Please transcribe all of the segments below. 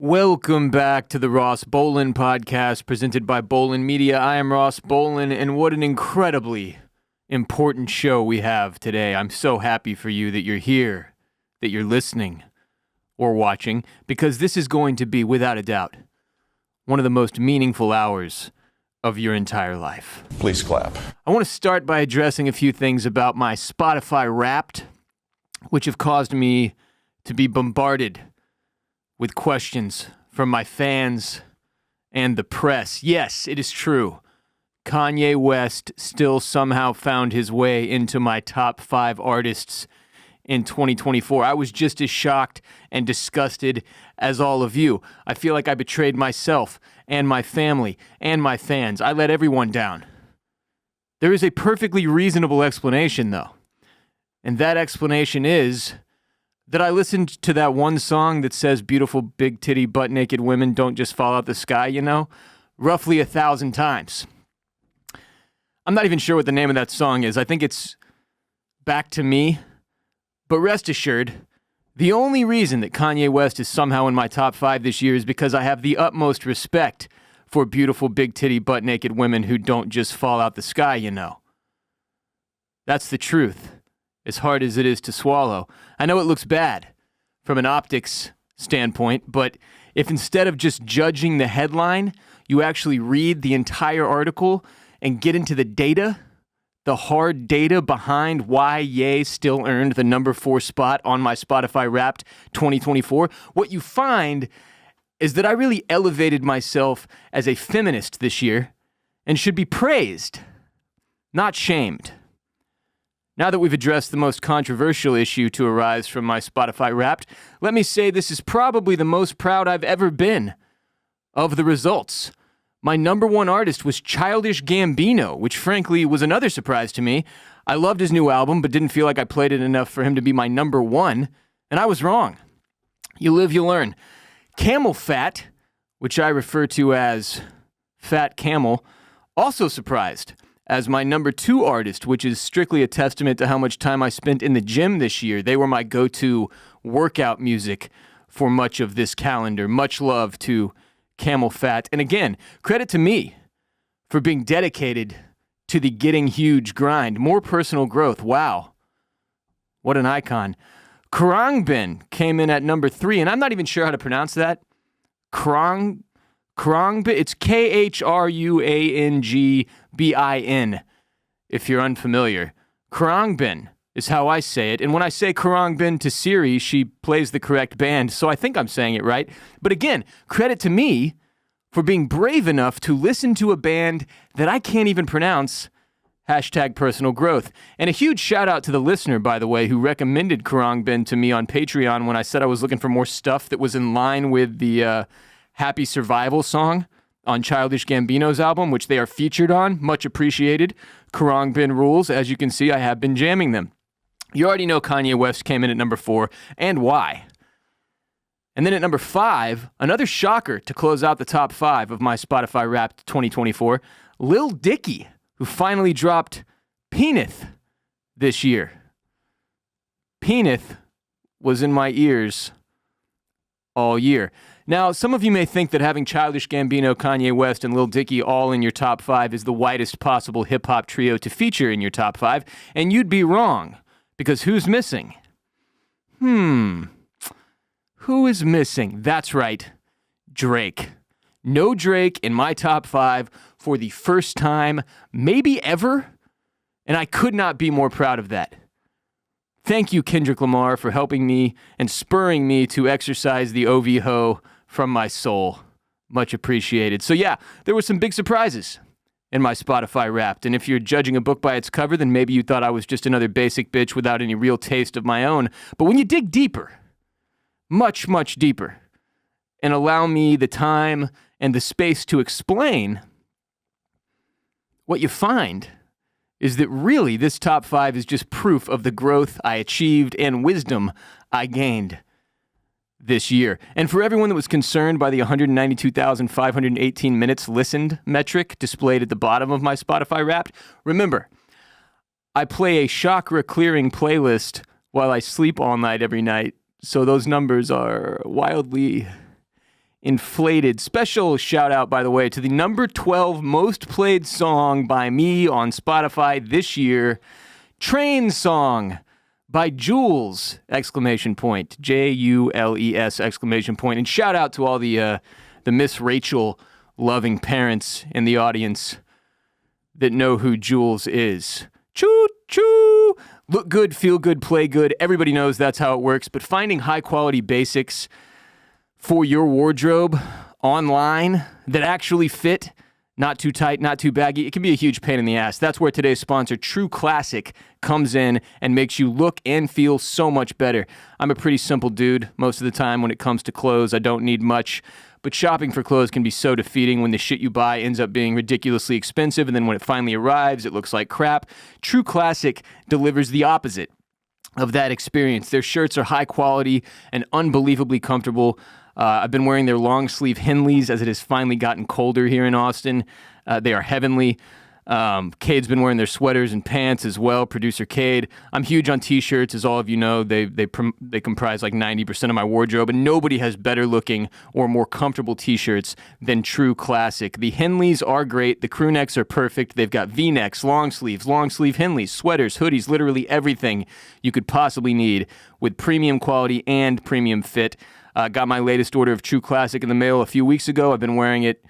Welcome back to the Ross Bolin podcast presented by Bolin Media. I am Ross Bolin, and what an incredibly important show we have today. I'm so happy for you that you're here, that you're listening or watching, because this is going to be, without a doubt, one of the most meaningful hours of your entire life. Please clap. I want to start by addressing a few things about my Spotify Wrapped, which have caused me to be bombarded with questions from my fans and the press. Yes, it is true. Kanye West still somehow found his way into my top 5 artists in 2024. I was just as shocked and disgusted as all of you. I feel like I betrayed myself and my family and my fans. I let everyone down. There is a perfectly reasonable explanation, though. And that explanation is that I listened to that one song that says beautiful big titty butt naked women don't just fall out the sky, roughly 1,000 times. I'm not even sure what the name of that song is. I think it's Back to Me. But rest assured, the only reason that Kanye West is somehow in my top 5 this year is because I have the utmost respect for beautiful big titty butt naked women who don't just fall out the sky, That's the truth. As hard as it is to swallow. I know it looks bad from an optics standpoint, but if instead of just judging the headline, you actually read the entire article and get into the data, the hard data behind why Ye still earned the number 4 spot on my Spotify Wrapped 2024, what you find is that I really elevated myself as a feminist this year and should be praised, not shamed. Now that we've addressed the most controversial issue to arise from my Spotify Wrapped, let me say this is probably the most proud I've ever been of the results. My number 1 artist was Childish Gambino, which frankly was another surprise to me. I loved his new album, but didn't feel like I played it enough for him to be my number 1, and I was wrong. You live, you learn. Camel Fat, which I refer to as Fat Camel, also surprised as my number 2 artist, which is strictly a testament to how much time I spent in the gym this year. They were my go-to workout music for much of this calendar. Much love to Camel Fat. And again, credit to me for being dedicated to the getting huge grind. More personal growth. Wow. What an icon. Khruangbin came in at number 3, and I'm not even sure how to pronounce that. Khruangbin. It's Khruangbin, if you're unfamiliar. Khruangbin is how I say it. And when I say Khruangbin to Siri, she plays the correct band, so I think I'm saying it right. But again, credit to me for being brave enough to listen to a band that I can't even pronounce. Hashtag personal growth. And a huge shout out to the listener, by the way, who recommended Khruangbin to me on Patreon when I said I was looking for more stuff that was in line with the Happy Survival song on Childish Gambino's album, which they are featured on. Much appreciated. Khruangbin rules. As you can see, I have been jamming them. You already know Kanye West came in at number 4, and why. And then at number 5, another shocker to close out the top 5 of my Spotify Wrapped 2024, Lil Dicky, who finally dropped Penith this year. Penith was in my ears all year. Now, some of you may think that having Childish Gambino, Kanye West, and Lil Dicky all in your top 5 is the widest possible hip-hop trio to feature in your top 5, and you'd be wrong, because who's missing? Who is missing? That's right, Drake. No Drake in my top 5 for the first time, maybe ever, and I could not be more proud of that. Thank you, Kendrick Lamar, for helping me and spurring me to exercise the OV-ho from my soul. Much appreciated. So yeah, there were some big surprises in my Spotify Wrapped, and if you're judging a book by its cover, then maybe you thought I was just another basic bitch without any real taste of my own. But when you dig deeper, much, much deeper, and allow me the time and the space to explain, what you find is that really this top 5 is just proof of the growth I achieved and wisdom I gained this year. And for everyone that was concerned by the 192,518 minutes listened metric displayed at the bottom of my Spotify Wrapped, remember, I play a chakra clearing playlist while I sleep all night every night, so those numbers are wildly inflated. Special shout out, by the way, to the number 12 most played song by me on Spotify this year, Train Song by Jules, exclamation point, Jules, exclamation point. And shout out to all the Miss Rachel loving parents in the audience that know who Jules is. Choo choo! Look good, feel good, play good. Everybody knows that's how it works. But finding high quality basics for your wardrobe online that actually fit, not too tight, not too baggy, it can be a huge pain in the ass. That's where today's sponsor, True Classic, comes in and makes you look and feel so much better. I'm a pretty simple dude most of the time when it comes to clothes. I don't need much. But shopping for clothes can be so defeating when the shit you buy ends up being ridiculously expensive, and then when it finally arrives, it looks like crap. True Classic delivers the opposite of that experience. Their shirts are high quality and unbelievably comfortable. I've been wearing their long sleeve Henleys as it has finally gotten colder here in Austin. They are heavenly. Kade's been wearing their sweaters and pants as well, producer Kade. I'm huge on t-shirts, as all of you know. They comprise like 90% of my wardrobe, and nobody has better looking or more comfortable t-shirts than True Classic. The Henleys are great. The crew necks are perfect. They've got V-necks, long sleeve Henleys, sweaters, hoodies, literally everything you could possibly need with premium quality and premium fit. Got my latest order of True Classic in the mail a few weeks ago. I've been wearing it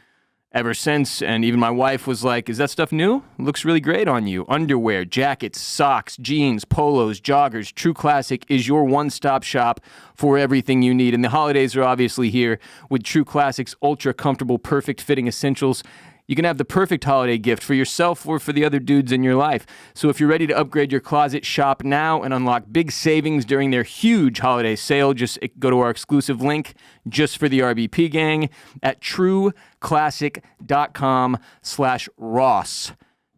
ever since, and even my wife was like, is that stuff new? It looks really great on you. Underwear, jackets, socks, jeans, polos, joggers. True Classic is your one-stop shop for everything you need, and the holidays are obviously here with True Classic's ultra-comfortable, perfect-fitting essentials. You can have the perfect holiday gift for yourself or for the other dudes in your life. So if you're ready to upgrade your closet, shop now and unlock big savings during their huge holiday sale. Just go to our exclusive link just for the RBP gang at trueclassic.com/Ross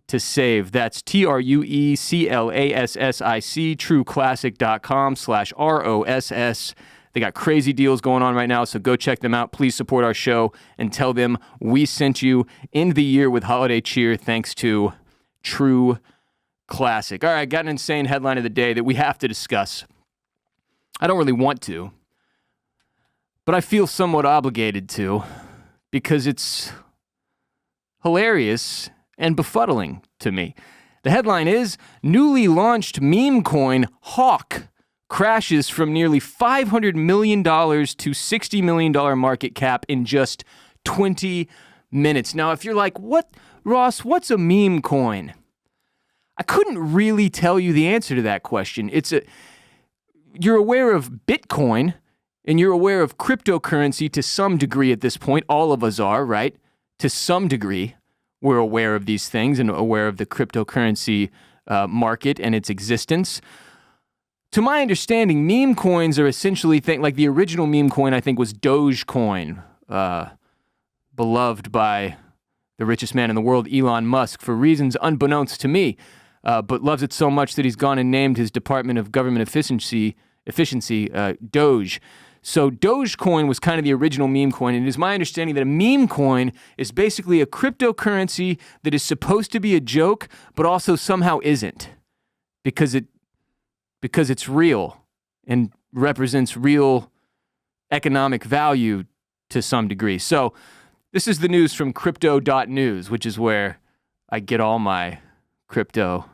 to save. That's TRUECLASSIC, trueclassic.com/ROSS. They got crazy deals going on right now, so go check them out. Please support our show and tell them we sent you. End the year with holiday cheer thanks to True Classic. All right, got an insane headline of the day that we have to discuss. I don't really want to, but I feel somewhat obligated to because it's hilarious and befuddling to me. The headline is, newly launched meme coin Hawk crashes from nearly $500 million to $60 million market cap in just 20 minutes. Now, if you're like, what, Ross, what's a meme coin? I couldn't really tell you the answer to that question. You're aware of Bitcoin, and you're aware of cryptocurrency to some degree at this point. All of us are, right? To some degree, we're aware of these things and aware of the cryptocurrency market and its existence. To my understanding, meme coins are essentially like the original meme coin, I think, was Dogecoin, beloved by the richest man in the world, Elon Musk, for reasons unbeknownst to me, but loves it so much that he's gone and named his Department of Government Efficiency Doge. So Dogecoin was kind of the original meme coin, and it is my understanding that a meme coin is basically a cryptocurrency that is supposed to be a joke, but also somehow isn't, because it's real and represents real economic value to some degree. So this is the news from crypto.news, which is where I get all my crypto.news.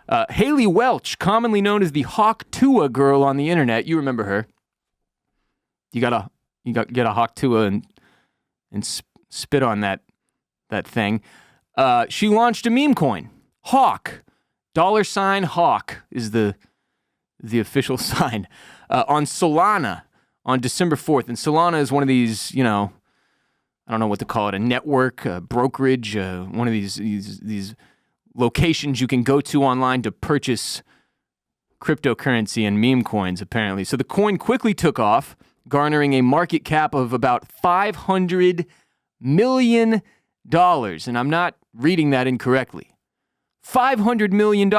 Haliey Welch, commonly known as the Hawk Tuah girl on the internet. You remember her. You get a Hawk Tuah and spit on that thing. She launched a meme coin, Hawk. $Hawk is the official sign on Solana on December 4th. And Solana is one of these, I don't know what to call it, a network, a brokerage, one of these locations you can go to online to purchase cryptocurrency and meme coins, apparently. So the coin quickly took off, garnering a market cap of about $500 million. And I'm not reading that incorrectly. $500 million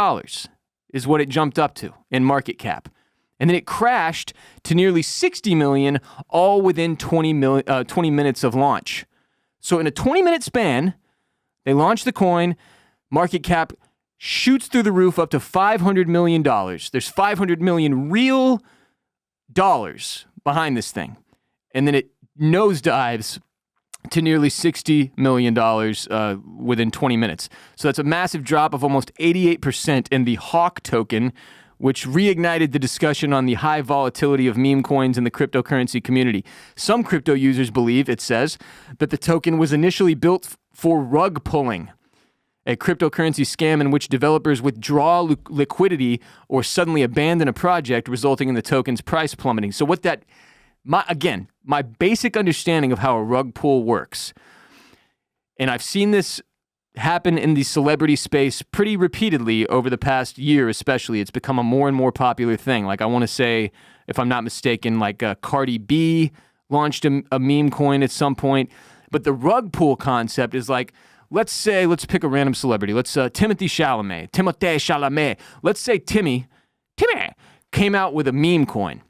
is what it jumped up to in market cap. And then it crashed to nearly $60 million, all within 20 minutes of launch. So in a 20-minute span, they launched the coin, market cap shoots through the roof up to $500 million. There's $500 million real dollars behind this thing. and then it nosedives to nearly $60 million within 20 minutes. So that's a massive drop of almost 88% in the Hawk token, which reignited the discussion on the high volatility of meme coins in the cryptocurrency community. Some crypto users believe, it says, that the token was initially built for rug pulling, a cryptocurrency scam in which developers withdraw liquidity or suddenly abandon a project, resulting in the token's price plummeting. So what that, my basic understanding of how a rug pull works, and I've seen this happen in the celebrity space pretty repeatedly over the past year, especially. It's become a more and more popular thing. Like, I want to say, if I'm not mistaken, like Kade B launched a meme coin at some point. But the rug pull concept is like, let's pick a random celebrity. Timothée Chalamet. Let's say Timmy came out with a meme coin.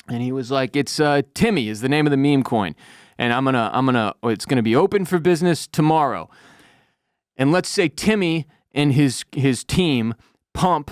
And he was like, it's Timmy is the name of the meme coin. And it's gonna be open for business tomorrow. And let's say Timmy and his team pump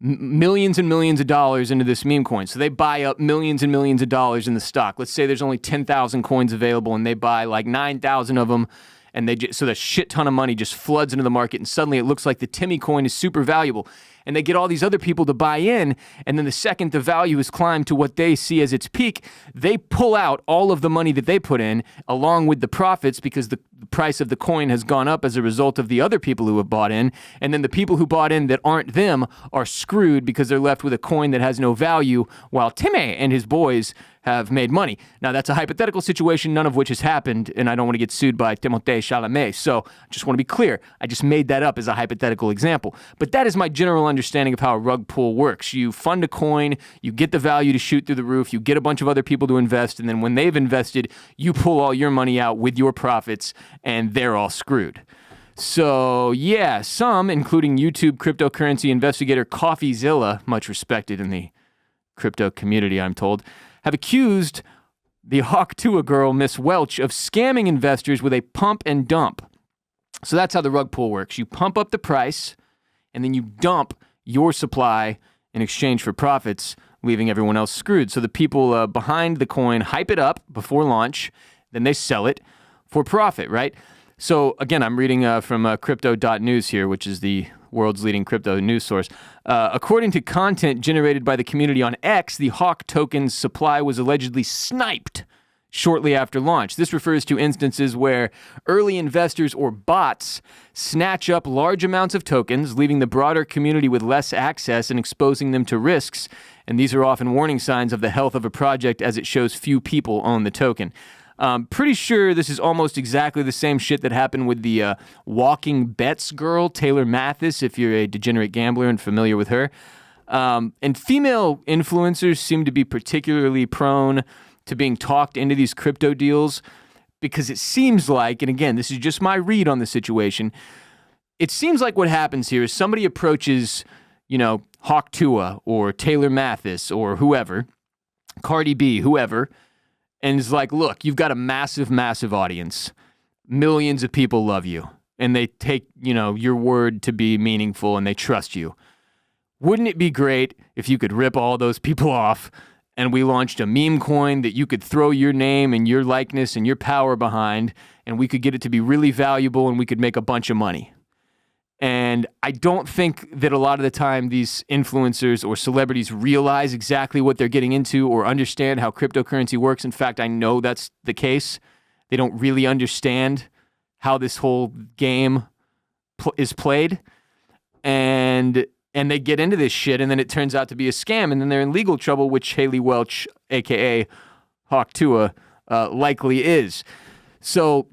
millions and millions of dollars into this meme coin. So they buy up millions and millions of dollars in the stock. Let's say there's only 10,000 coins available and they buy like 9,000 of them. And so the shit ton of money just floods into the market. And suddenly it looks like the Timmy coin is super valuable. And they get all these other people to buy in. And then the second the value has climbed to what they see as its peak, they pull out all of the money that they put in along with the profits, because the price of the coin has gone up as a result of the other people who have bought in. And then the people who bought in that aren't them are screwed because they're left with a coin that has no value, while Timmy and his boys have made money. Now, that's a hypothetical situation, none of which has happened, and I don't want to get sued by Timothée Chalamet. So I just want to be clear. I just made that up as a hypothetical example. But that is my general understanding of how a rug pull works. You fund a coin, you get the value to shoot through the roof, you get a bunch of other people to invest, and then when they've invested, you pull all your money out with your profits, and they're all screwed. So, yeah, some, including YouTube cryptocurrency investigator CoffeeZilla, much respected in the crypto community, I'm told, have accused the Hawk Tuah girl, Miss Welch, of scamming investors with a pump and dump. So that's how the rug pull works. You pump up the price, and then you dump your supply in exchange for profits, leaving everyone else screwed. So the people behind the coin hype it up before launch, then they sell it for profit, right? So again, I'm reading from crypto.news here, which is the world's leading crypto news source. According to content generated by the community on X, the Hawk token's supply was allegedly sniped shortly after launch. This refers to instances where early investors or bots snatch up large amounts of tokens, leaving the broader community with less access and exposing them to risks. And these are often warning signs of the health of a project, as it shows few people own the token. Pretty sure this is almost exactly the same shit that happened with the walking bets girl, Taylor Mathis, if you're a degenerate gambler and familiar with her. And female influencers seem to be particularly prone to being talked into these crypto deals, because it seems like, and again, this is just my read on the situation, it seems like what happens here is somebody approaches, Hawk Tuah or Taylor Mathis or whoever, Cardi B, whoever, and is like, look, you've got a massive, massive audience. Millions of people love you. And they take, your word to be meaningful, and they trust you. Wouldn't it be great if you could rip all those people off and we launched a meme coin that you could throw your name and your likeness and your power behind, and we could get it to be really valuable, and we could make a bunch of money? And I don't think that a lot of the time these influencers or celebrities realize exactly what they're getting into or understand how cryptocurrency works. In fact, I know that's the case. They don't really understand how this whole game is played. And they get into this shit, and then it turns out to be a scam, and then they're in legal trouble, which Haliey Welch, a.k.a. Hawk Tuah, likely is. So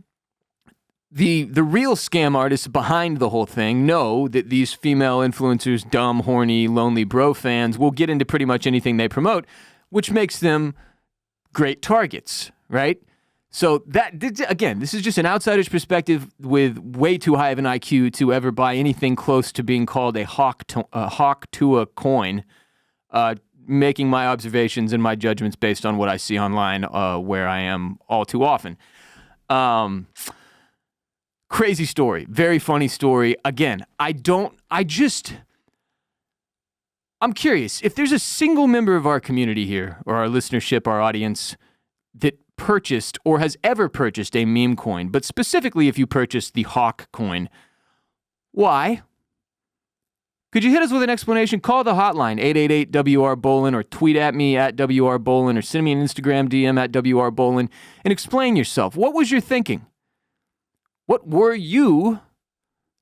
the real scam artists behind the whole thing know that these female influencers, dumb, horny, lonely bro fans, will get into pretty much anything they promote, which makes them great targets, right? So that, again, this is just an outsider's perspective with way too high of an IQ to ever buy anything close to being called a Hawk Tuah coin, making my observations and my judgments based on what I see online, where I am all too often. Crazy story. Very funny story. Again, I'm curious if there's a single member of our community here, or our listenership, our audience, that purchased or has ever purchased a meme coin, but specifically if you purchased the Hawk coin. Why? Could you hit us with an explanation? Call the hotline, 888-WR-BOLIN, or tweet at me at WR-BOLIN, or send me an Instagram DM at WR-BOLIN, and explain yourself. What was your thinking? What were you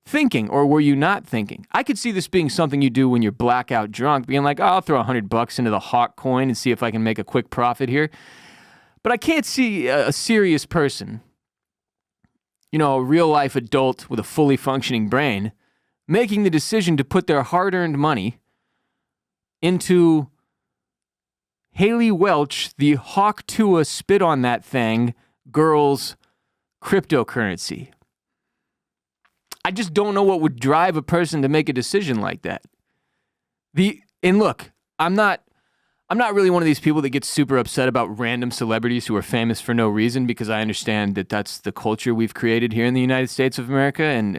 thinking, or were you not thinking? I could see this being something you do when you're blackout drunk, being like, oh, I'll throw $100 into the Hawk coin and see if I can make a quick profit here. But I can't see a serious person, a real-life adult with a fully functioning brain, making the decision to put their hard-earned money into Haliey Welch, the Hawk Tuah spit on that thing, girl's cryptocurrency. I just don't know what would drive a person to make a decision like that. And look, I'm not really one of these people that gets super upset about random celebrities who are famous for no reason, because I understand that that's the culture we've created here in the United States of America. And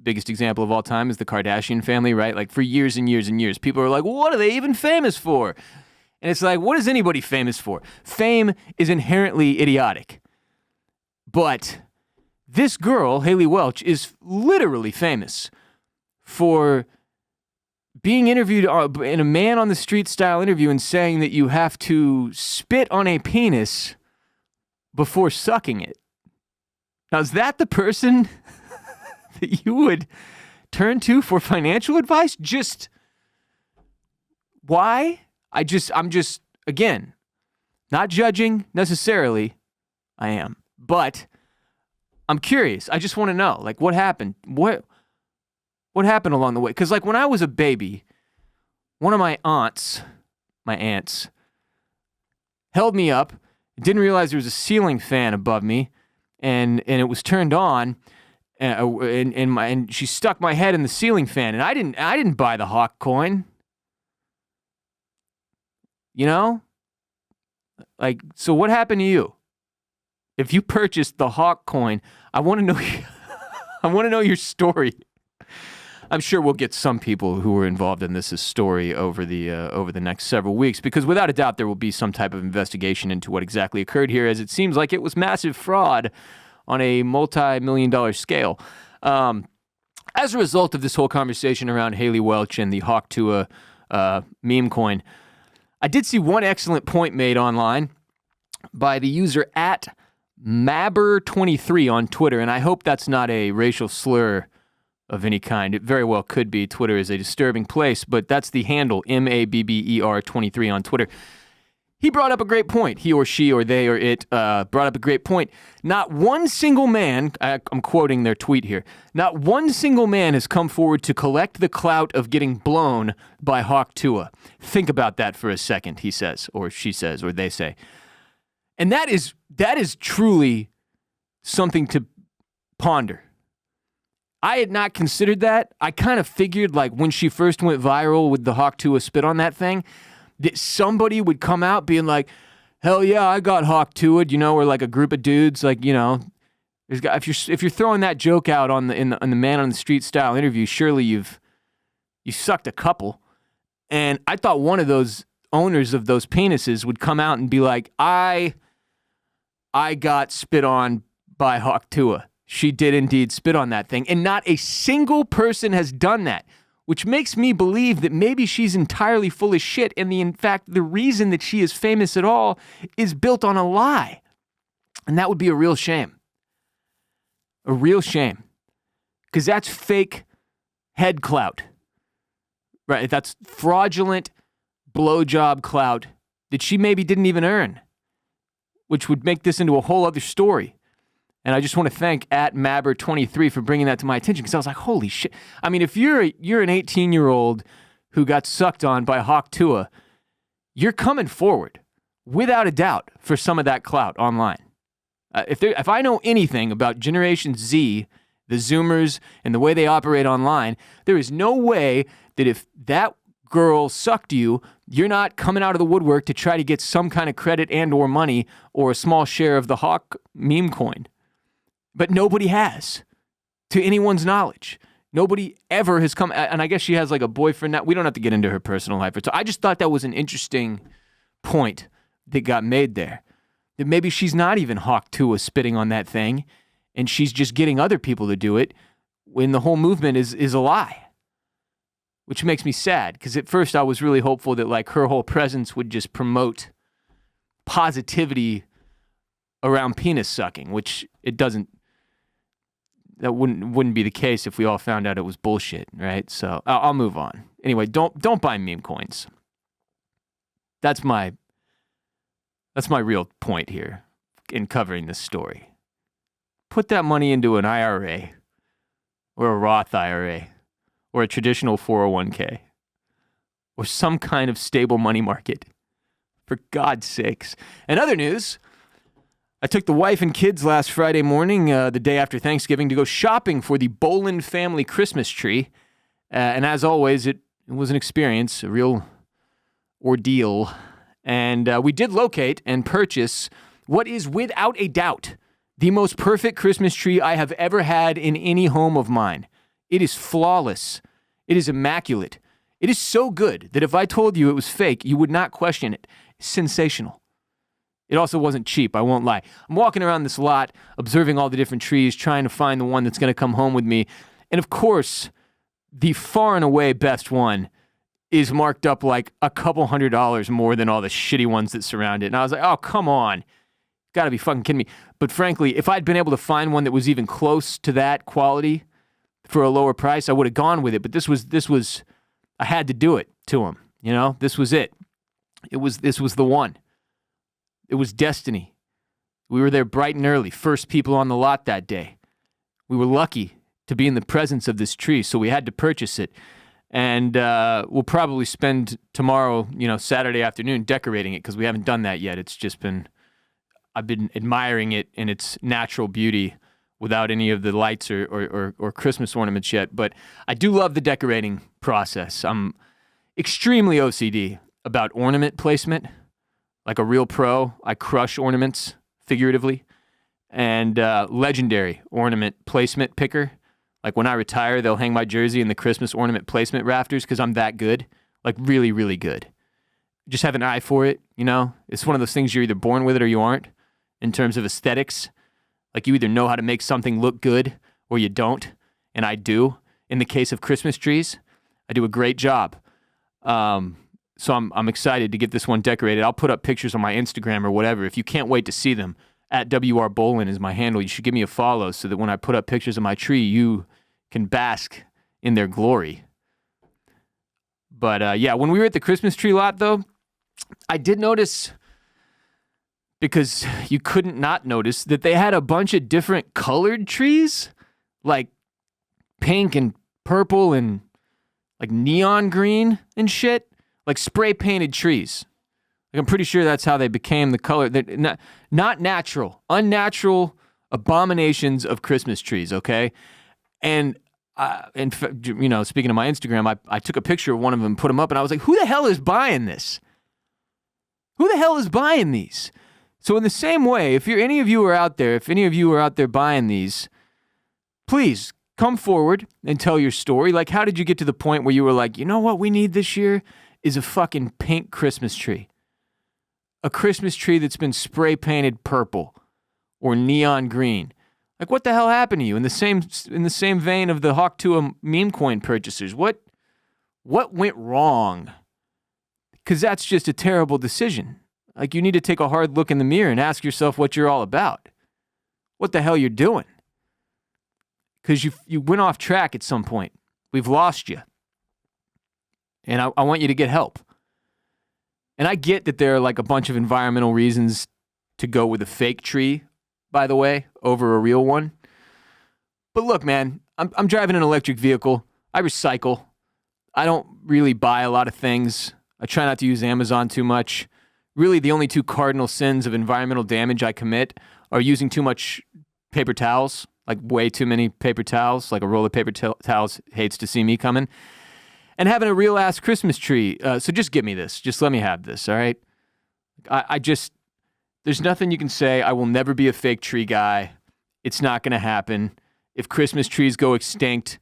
biggest example of all time is the Kardashian family, right? Like for years and years and years, people are like, well, what are they even famous for? And it's like, what is anybody famous for? Fame is inherently idiotic. But this girl, Haliey Welch, is literally famous for being interviewed in a man on the street style interview and saying that you have to spit on a penis before sucking it. Now, is that the person that you would turn to for financial advice? Just why? I'm just, again, not judging necessarily. I am. But I'm curious. I just want to know, like, what happened? What happened along the way? Because, like, when I was a baby, one of my aunts, held me up, didn't realize there was a ceiling fan above me, and it was turned on, and she stuck my head in the ceiling fan, and I didn't buy the Hawk coin. Like, so what happened to you? If you purchased the Hawk coin, I want to know. I want to know your story. I'm sure we'll get some people who were involved in this story over the next several weeks, because without a doubt there will be some type of investigation into what exactly occurred here, as it seems like it was massive fraud on a multi-million-dollar scale. As a result of this whole conversation around Haliey Welch and the Hawk Tuah meme coin, I did see one excellent point made online by the user at Mabber23 on Twitter, and I hope that's not a racial slur of any kind. It very well could be. Twitter is a disturbing place, but that's the handle, MABBER23 on Twitter. He brought up a great point. He or she or they or it brought up a great point. Not one single man, I'm quoting their tweet here, not one single man has come forward to collect the clout of getting blown by Hawk Tuah. Think about that for a second, he says, or she says, or they say. And that is truly something to ponder. I had not considered that. I kind of figured, like, when she first went viral with the Hawk Tuah spit on that thing, that somebody would come out being like, hell yeah, I got Hawk Tuah, or like a group of dudes, like, if you're throwing that joke out on the man on the street style interview, surely you sucked a couple. And I thought one of those owners of those penises would come out and be like, I got spit on by Hawk Tuah. She did indeed spit on that thing. And not a single person has done that, which makes me believe that maybe she's entirely full of shit. And in fact, the reason that she is famous at all is built on a lie. And that would be a real shame. A real shame. Because that's fake head clout. Right? That's fraudulent blowjob clout that she maybe didn't even earn, which would make this into a whole other story. And I just want to thank at Mabber23 for bringing that to my attention, because I was like, holy shit. I mean, if you're an 18-year-old who got sucked on by Hawk Tuah, you're coming forward, without a doubt, for some of that clout online. If I know anything about Generation Z, the Zoomers, and the way they operate online, there is no way that if that girl sucked you, you're not coming out of the woodwork to try to get some kind of credit and or money or a small share of the Hawk meme coin. But nobody has, to anyone's knowledge. Nobody ever has come, and I guess she has like a boyfriend now. We don't have to get into her personal life. So I just thought that was an interesting point that got made there. that maybe she's not even Hawk Tuah spitting on that thing, and she's just getting other people to do it when the whole movement is a lie. Which makes me sad, because at first I was really hopeful that like her whole presence would just promote positivity around penis sucking, which it doesn't. That wouldn't be the case if we all found out it was bullshit, right? So I'll move on. Anyway, don't buy meme coins. That's my real point here in covering this story. Put that money into an IRA or a Roth IRA or a traditional 401k or some kind of stable money market, for God's sakes. And other news, I took the wife and kids last Friday morning, the day after Thanksgiving, to go shopping for the Boland family Christmas tree. And as always, it was an experience, a real ordeal. And we did locate and purchase what is without a doubt the most perfect Christmas tree I have ever had in any home of mine. It is flawless. It is immaculate. It is so good that if I told you it was fake, you would not question it. It's sensational. It also wasn't cheap, I won't lie. I'm walking around this lot, observing all the different trees, trying to find the one that's going to come home with me. And of course, the far and away best one is marked up like a couple $100 more than all the shitty ones that surround it. And I was like, oh, come on. Gotta be fucking kidding me. But frankly, if I'd been able to find one that was even close to that quality for a lower price, I would have gone with it. But this was, I had to do it to him. You know, this was it. This was the one. It was destiny. We were there bright and early, first people on the lot that day. We were lucky to be in the presence of this tree, so we had to purchase it. And we'll probably spend tomorrow, Saturday afternoon, decorating it, because we haven't done that yet. It's just I've been admiring it in its natural beauty without any of the lights or Christmas ornaments yet. But I do love the decorating process. I'm extremely OCD about ornament placement. Like a real pro, I crush ornaments, figuratively, and legendary ornament placement picker. Like when I retire, they'll hang my jersey in the Christmas ornament placement rafters because I'm that good, like really, really good. Just have an eye for it, It's one of those things you're either born with it or you aren't in terms of aesthetics. Like you either know how to make something look good or you don't, and I do. In the case of Christmas trees, I do a great job. So I'm excited to get this one decorated. I'll put up pictures on my Instagram or whatever. If you can't wait to see them, at WR Bolin is my handle. You should give me a follow so that when I put up pictures of my tree, you can bask in their glory. But when we were at the Christmas tree lot, though, I did notice, because you couldn't not notice, that they had a bunch of different colored trees, like pink and purple and like neon green and shit. Like spray painted trees. Like I'm pretty sure that's how they became the color. They're not natural, unnatural abominations of Christmas trees, okay? And, speaking of my Instagram, I took a picture of one of them and put them up, and I was like, who the hell is buying this? Who the hell is buying these? So in the same way, if any of you are out there buying these, please come forward and tell your story. Like, how did you get to the point where you were like, you know what we need this year is a fucking pink Christmas tree. A Christmas tree that's been spray painted purple or neon green. Like, what the hell happened to you? In the same vein of the Hawk Tuah meme coin purchasers, what went wrong? Because that's just a terrible decision. Like, you need to take a hard look in the mirror and ask yourself what you're all about. What the hell you're doing? Because you went off track at some point. We've lost you. And I want you to get help. And I get that there are like a bunch of environmental reasons to go with a fake tree, by the way, over a real one. But look, man, I'm driving an electric vehicle. I recycle. I don't really buy a lot of things. I try not to use Amazon too much. Really, the only two cardinal sins of environmental damage I commit are using too much paper towels, like way too many paper towels, like a roll of paper towels hates to see me coming. And having a real-ass Christmas tree. So just give me this. Just let me have this, all right? There's nothing you can say. I will never be a fake tree guy. It's not going to happen. If Christmas trees go extinct,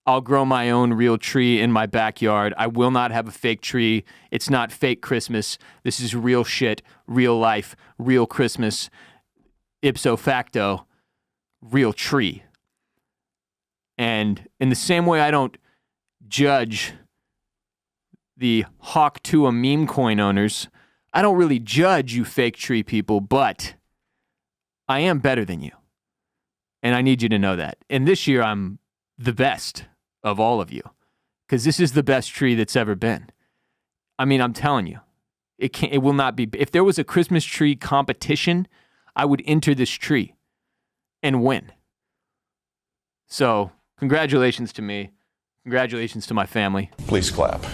I'll grow my own real tree in my backyard. I will not have a fake tree. It's not fake Christmas. This is real shit, real life, real Christmas. Ipso facto, real tree. And in the same way I don't judge the Tuah meme coin owners, I don't really judge you fake tree people, but I am better than you. And I need you to know that. And this year I'm the best of all of you, because this is the best tree that's ever been. I mean, I'm telling you, it will not be. If there was a Christmas tree competition, I would enter this tree and win. So congratulations to me. Congratulations to my family. Please clap.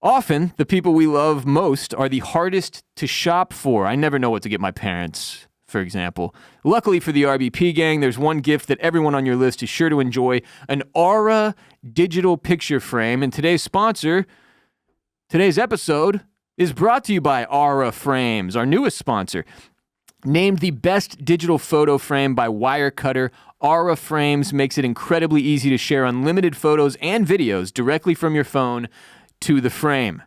Often, the people we love most are the hardest to shop for. I never know what to get my parents, for example. Luckily for the RBP gang, there's one gift that everyone on your list is sure to enjoy, an Aura digital picture frame. And today's episode is brought to you by Aura Frames, our newest sponsor. Named the best digital photo frame by Wirecutter, Aura Frames makes it incredibly easy to share unlimited photos and videos directly from your phone to the frame.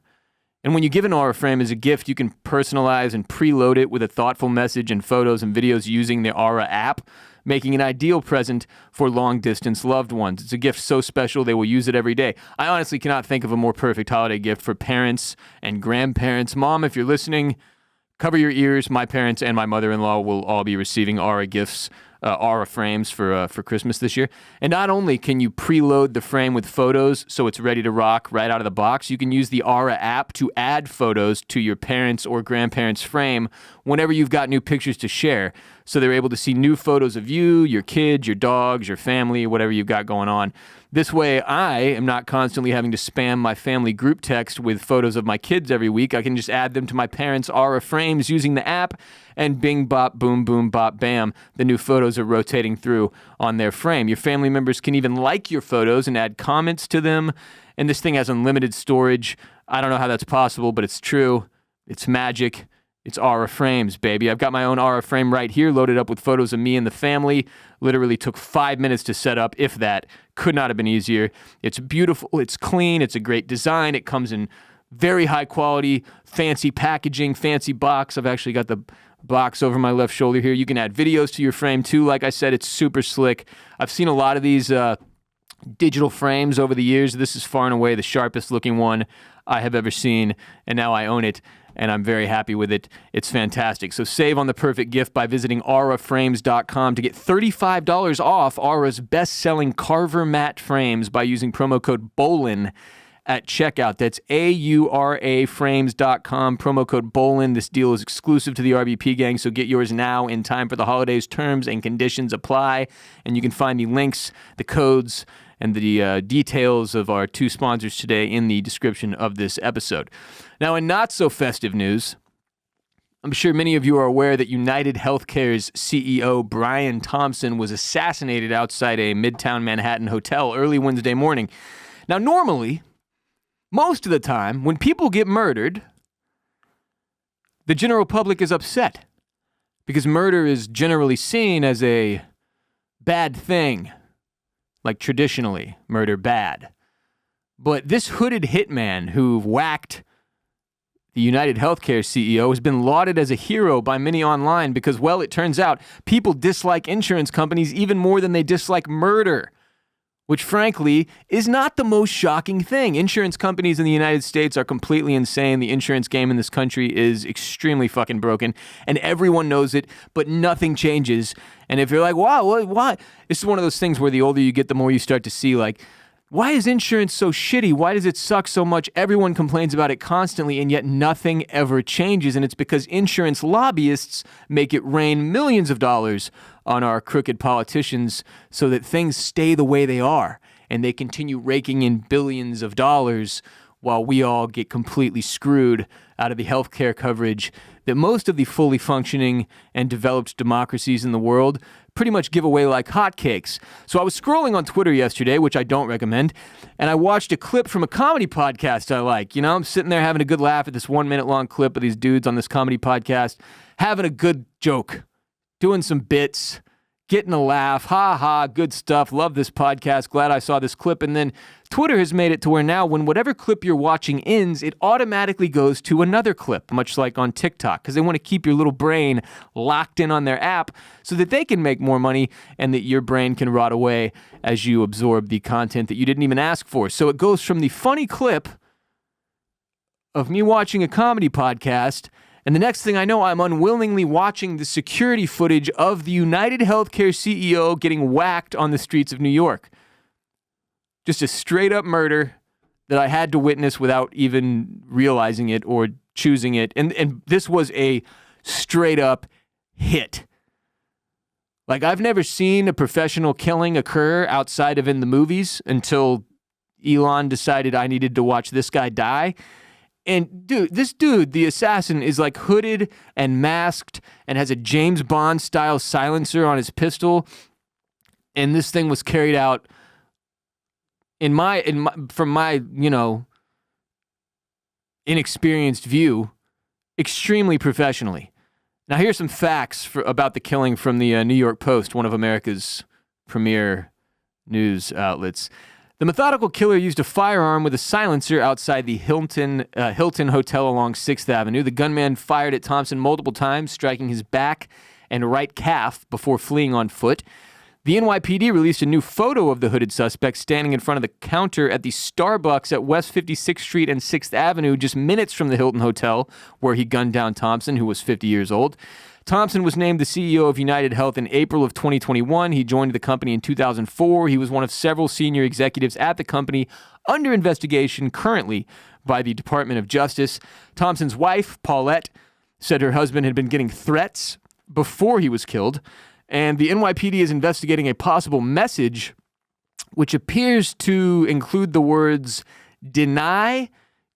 And when you give an Aura frame as a gift, you can personalize and preload it with a thoughtful message and photos and videos using the Aura app, making an ideal present for long-distance loved ones. It's a gift so special they will use it every day. I honestly cannot think of a more perfect holiday gift for parents and grandparents. Mom, if you're listening, cover your ears. My parents and my mother-in-law will all be receiving Aura gifts, Aura frames for Christmas this year. And not only can you preload the frame with photos so it's ready to rock right out of the box, you can use the Aura app to add photos to your parents' or grandparents' frame whenever you've got new pictures to share. So they're able to see new photos of you, your kids, your dogs, your family, whatever you've got going on. This way, I am not constantly having to spam my family group text with photos of my kids every week. I can just add them to my parents' Aura frames using the app, and bing, bop, boom, boom, bop, bam, the new photos are rotating through on their frame. Your family members can even like your photos and add comments to them, and this thing has unlimited storage. I don't know how that's possible, but it's true. It's magic. It's Aura Frames, baby. I've got my own Aura frame right here, loaded up with photos of me and the family. Literally took 5 minutes to set up, if that. Could not have been easier. It's beautiful. It's clean. It's a great design. It comes in very high quality, fancy packaging, fancy box. I've actually got the box over my left shoulder here. You can add videos to your frame too. Like I said, it's super slick. I've seen a lot of these digital frames over the years. This is far and away the sharpest looking one I have ever seen, and now I own it, and I'm very happy with it. It's fantastic. So save on the perfect gift by visiting auraframes.com to get $35 off Aura's best-selling Carver matte frames by using promo code BOLIN at checkout. That's auraframes.com, promo code BOLIN. This deal is exclusive to the RBP gang, so get yours now in time for the holidays. Terms and conditions apply, and you can find the links, the codes, and the details of our two sponsors today in the description of this episode. Now, in not-so-festive news, I'm sure many of you are aware that UnitedHealthcare's CEO, Brian Thompson, was assassinated outside a Midtown Manhattan hotel early Wednesday morning. Now, normally, most of the time, when people get murdered, the general public is upset because murder is generally seen as a bad thing. Like traditionally, murder bad. But this hooded hitman who whacked the UnitedHealthcare CEO has been lauded as a hero by many online because, well, it turns out people dislike insurance companies even more than they dislike murder, which frankly is not the most shocking thing. Insurance companies in the United States are completely insane. The insurance game in this country is extremely fucking broken, and everyone knows it, but nothing changes. And if you're like, wow, why? This is one of those things where the older you get, the more you start to see, like, why is insurance so shitty? Why does it suck so much? Everyone complains about it constantly, and yet nothing ever changes. And it's because insurance lobbyists make it rain millions of dollars on our crooked politicians so that things stay the way they are. And they continue raking in billions of dollars while we all get completely screwed out of the healthcare coverage that most of the fully functioning and developed democracies in the world pretty much give away like hotcakes. So I was scrolling on Twitter yesterday, which I don't recommend, and I watched a clip from a comedy podcast I like. You know, I'm sitting there having a good laugh at this 1 minute long clip of these dudes on this comedy podcast, having a good joke, doing some bits, getting a laugh. Ha ha, good stuff. Love this podcast. Glad I saw this clip. And then Twitter has made it to where now when whatever clip you're watching ends, it automatically goes to another clip, much like on TikTok, because they want to keep your little brain locked in on their app so that they can make more money and that your brain can rot away as you absorb the content that you didn't even ask for. So it goes from the funny clip of me watching a comedy podcast, and the next thing I know, I'm unwillingly watching the security footage of the UnitedHealthcare CEO getting whacked on the streets of New York. Just a straight up murder that I had to witness without even realizing it or choosing it. And this was a straight up hit. Like, I've never seen a professional killing occur outside of in the movies until Elon decided I needed to watch this guy die. And this dude, the assassin, is like hooded and masked and has a James Bond style silencer on his pistol. And this thing was carried out from my inexperienced view, extremely professionally. Now here's some facts about the killing from the New York Post, one of America's premier news outlets. The methodical killer used a firearm with a silencer outside the Hilton Hotel along 6th Avenue. The gunman fired at Thompson multiple times, striking his back and right calf before fleeing on foot. The NYPD released a new photo of the hooded suspect standing in front of the counter at the Starbucks at West 56th Street and 6th Avenue, just minutes from the Hilton Hotel, where he gunned down Thompson, who was 50 years old. Thompson was named the CEO of UnitedHealth in April of 2021. He joined the company in 2004. He was one of several senior executives at the company under investigation currently by the Department of Justice. Thompson's wife, Paulette, said her husband had been getting threats before he was killed. And the NYPD is investigating a possible message which appears to include the words deny,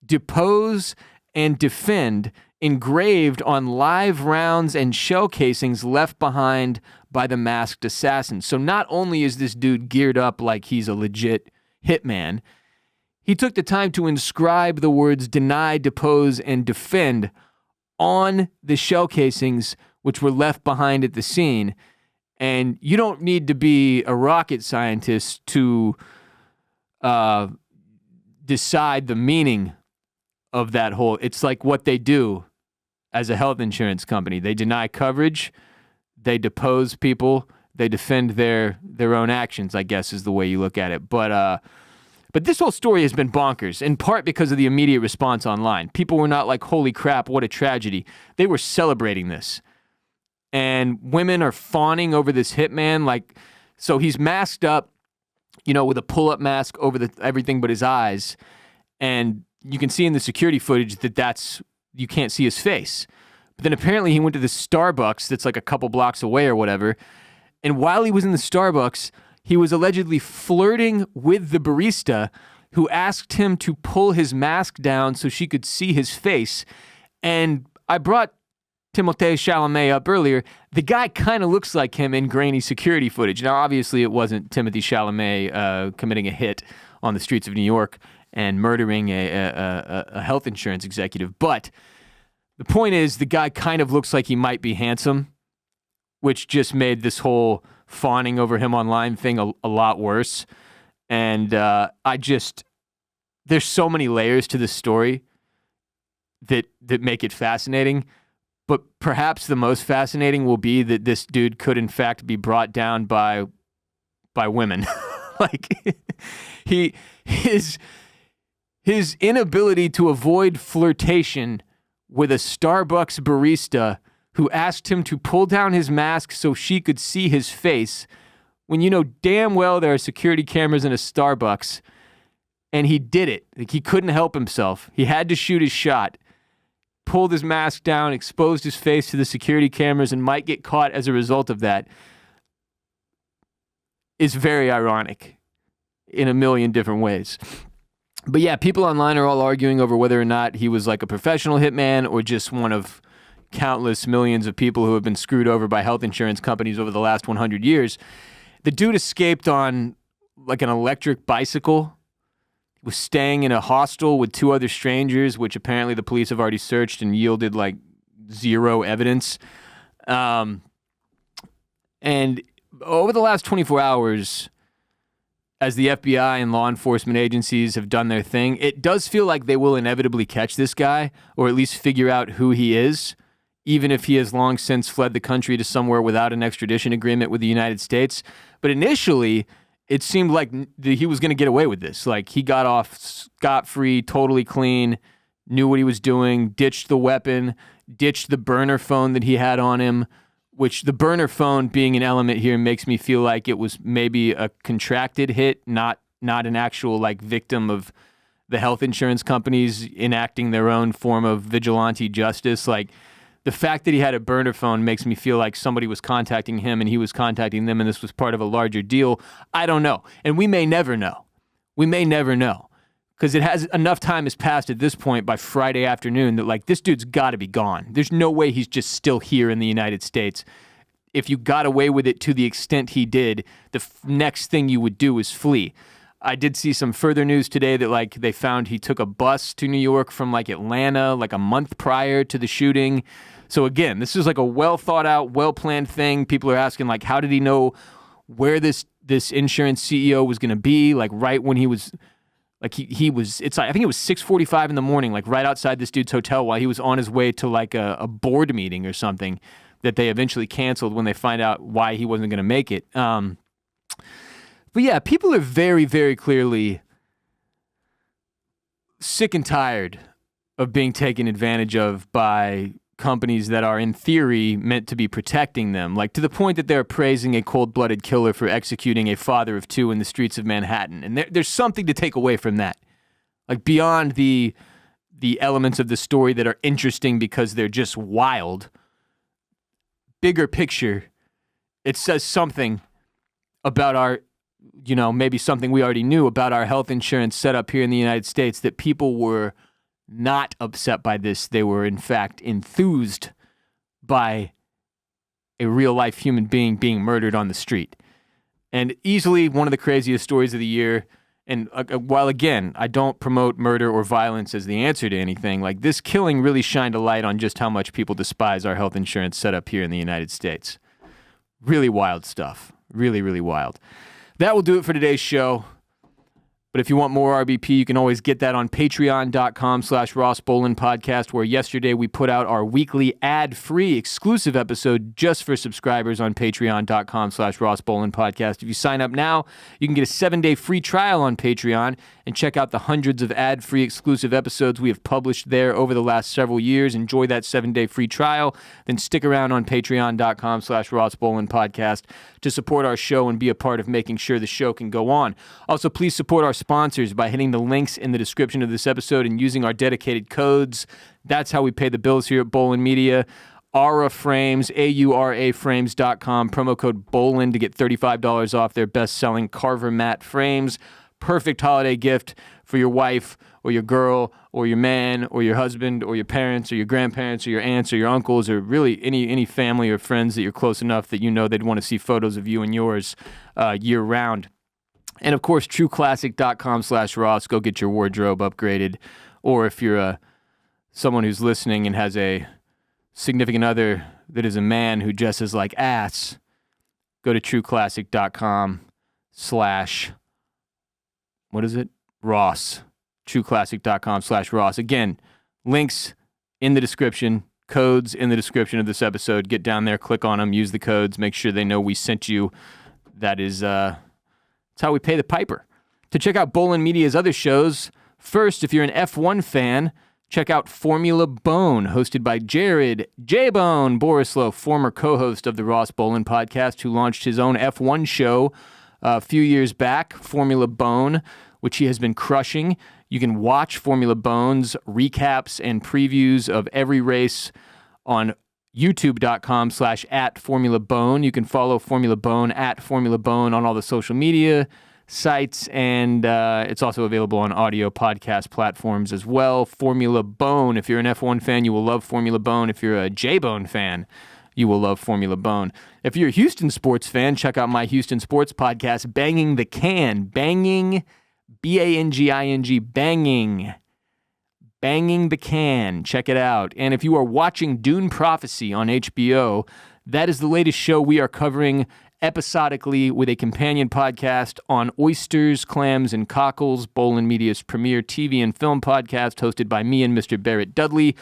depose, and defend engraved on live rounds and shell casings left behind by the masked assassin. So not only is this dude geared up like he's a legit hitman, he took the time to inscribe the words deny, depose, and defend on the shell casings which were left behind at the scene. And you don't need to be a rocket scientist to decide the meaning of that whole. It's like what they do as a health insurance company. They deny coverage, they depose people, they defend their own actions, I guess is the way you look at it. But this whole story has been bonkers, in part because of the immediate response online. People were not like, holy crap, what a tragedy. They were celebrating this. And women are fawning over this hitman. Like, so he's masked up, with a pull-up mask over everything but his eyes. And you can see in the security footage that you can't see his face. But then apparently he went to the Starbucks that's like a couple blocks away or whatever. And while he was in the Starbucks, he was allegedly flirting with the barista who asked him to pull his mask down so she could see his face. And I brought Timothée Chalamet up earlier. The guy kind of looks like him in grainy security footage. Now, obviously, it wasn't Timothée Chalamet committing a hit on the streets of New York and murdering a health insurance executive. But the point is, the guy kind of looks like he might be handsome, which just made this whole fawning over him online thing a lot worse. And there's so many layers to this story that make it fascinating. But perhaps the most fascinating will be that this dude could, in fact, be brought down by women. Like, his inability to avoid flirtation with a Starbucks barista who asked him to pull down his mask so she could see his face, when you know damn well there are security cameras in a Starbucks, and he did it. Like, he couldn't help himself. He had to shoot his shot, pulled his mask down, exposed his face to the security cameras, and might get caught as a result of that, is very ironic in a million different ways. But yeah, people online are all arguing over whether or not he was like a professional hitman or just one of countless millions of people who have been screwed over by health insurance companies over the last 100 years. The dude escaped on like an electric bicycle, was staying in a hostel with two other strangers, which apparently the police have already searched and yielded like zero evidence. And over the last 24 hours, as the FBI and law enforcement agencies have done their thing, it does feel like they will inevitably catch this guy, or at least figure out who he is, even if he has long since fled the country to somewhere without an extradition agreement with the United States. But initially, it seemed like he was going to get away with this. Like, he got off scot-free, totally clean, knew what he was doing, ditched the weapon, ditched the burner phone that he had on him, which the burner phone being an element here makes me feel like it was maybe a contracted hit, not an actual like victim of the health insurance companies enacting their own form of vigilante justice. Like, the fact that he had a burner phone makes me feel like somebody was contacting him and he was contacting them and this was part of a larger deal. I don't know. And we may never know. We may never know. Because enough time has passed at this point by Friday afternoon that, like, this dude's got to be gone. There's no way he's just still here in the United States. If you got away with it to the extent he did, the next thing you would do is flee. I did see some further news today that, like, they found he took a bus to New York from, like, Atlanta, like, a month prior to the shooting. So, again, this is, like, a well-thought-out, well-planned thing. People are asking, like, how did he know where this insurance CEO was going to be, like, right when he was... Like he was, I think it was 6:45 in the morning, like right outside this dude's hotel while he was on his way to like a board meeting or something that they eventually canceled when they find out why he wasn't going to make it. But yeah, people are very, very clearly sick and tired of being taken advantage of by companies that are in theory meant to be protecting them, like to the point that they're praising a cold-blooded killer for executing a father of two in the streets of Manhattan. And there's something to take away from that, like beyond the elements of the story that are interesting because they're just wild. Bigger picture, it says something about our, maybe something we already knew about our health insurance setup here in the United States, that people were not upset by this. They were, in fact, enthused by a real-life human being being murdered on the street. And easily one of the craziest stories of the year. And while, again, I don't promote murder or violence as the answer to anything, like, this killing really shined a light on just how much people despise our health insurance setup here in the United States. Really wild stuff. Really, really wild. That will do it for today's show. But if you want more RBP, you can always get that on patreon.com/Ross Bolin Podcast, where yesterday we put out our weekly ad-free exclusive episode just for subscribers on patreon.com/Ross Bolin Podcast. If you sign up now, you can get a 7-day free trial on Patreon and check out the hundreds of ad-free exclusive episodes we have published there over the last several years. Enjoy that 7-day free trial. Then stick around on patreon.com/Ross Bolin Podcast to support our show and be a part of making sure the show can go on. Also, please support our sponsors by hitting the links in the description of this episode and using our dedicated codes. That's how we pay the bills here at Bolin Media. Aura Frames, AURAFrames.com, promo code Bolin to get $35 off their best-selling Carver Mat frames. Perfect holiday gift for your wife or your girl or your man or your husband or your parents or your grandparents or your aunts or your uncles, or really any family or friends that you're close enough that you know they'd want to see photos of you and yours year-round. And, of course, trueclassic.com/Ross. Go get your wardrobe upgraded. Or if you're someone who's listening and has a significant other that is a man who dresses like ass, go to trueclassic.com/ what is it? Ross. trueclassic.com/Ross. Again, links in the description, codes in the description of this episode. Get down there, click on them, use the codes, make sure they know we sent you. That's how we pay the piper. To check out Bolin Media's other shows, first, if you're an F1 fan, check out Formula Bone, hosted by Jared J-Bone Borislow, former co-host of the Ross Bolin Podcast, who launched his own F1 show a few years back, Formula Bone, which he has been crushing. You can watch Formula Bone's recaps and previews of every race on youtube.com/@FormulaBone. You can follow Formula Bone @FormulaBone on all the social media sites, and it's also available on audio podcast platforms as well. Formula Bone. If you're an F1 fan, you will love Formula Bone. If you're a J-Bone fan, you will love Formula Bone. If you're a Houston sports fan, check out my Houston sports podcast, Banging the Can. Banging, B-A-N-G-I-N-G, banging. Banging the Can. Check it out. And if you are watching Dune Prophecy on HBO, that is the latest show we are covering episodically with a companion podcast on oysters, clams, and cockles, Bolin Media's premier TV and film podcast hosted by me and Mr. Barrett Dudley.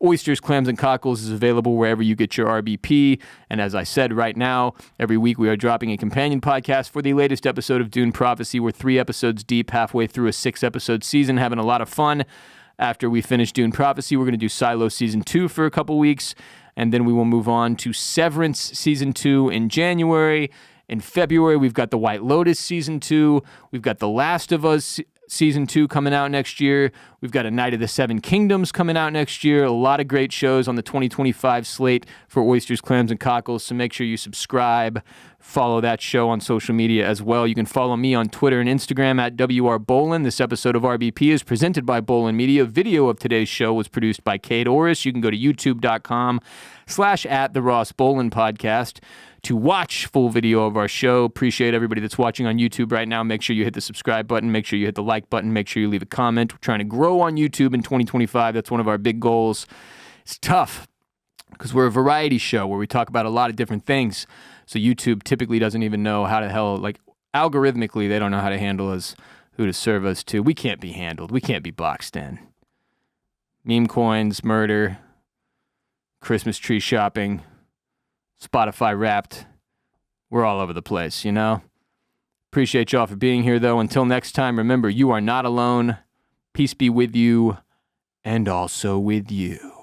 Oysters, Clams, and Cockles is available wherever you get your RBP. And as I said, right now, every week we are dropping a companion podcast for the latest episode of Dune Prophecy. We're 3 episodes deep, halfway through a 6-episode season, having a lot of fun. After we finish Dune Prophecy, we're going to do Silo Season 2 for a couple weeks, and then we will move on to Severance Season 2 in January. In February, we've got The White Lotus Season 2. We've got The Last of Us Season 2 coming out next year. We've got A Night of the Seven Kingdoms coming out next year. A lot of great shows on the 2025 slate for Oysters, Clams, and Cockles, so make sure you subscribe. Follow that show on social media as well. You can follow me on Twitter and Instagram at WRBolin. This episode of RBP is presented by Bolin Media. Video of today's show was produced by Kade Orris. You can go to youtube.com/@the Ross Bolin podcast to watch full video of our show. Appreciate everybody that's watching on YouTube right now. Make sure you hit the subscribe button. Make sure you hit the like button. Make sure you leave a comment. We're trying to grow on YouTube in 2025. That's one of our big goals. It's tough because we're a variety show where we talk about a lot of different things. So YouTube typically doesn't even know how the hell, like algorithmically, they don't know how to handle us, who to serve us to. We can't be handled. We can't be boxed in. Meme coins, murder, Christmas tree shopping, Spotify Wrapped. We're all over the place, you know? Appreciate y'all for being here, though. Until next time, remember, you are not alone. Peace be with you and also with you.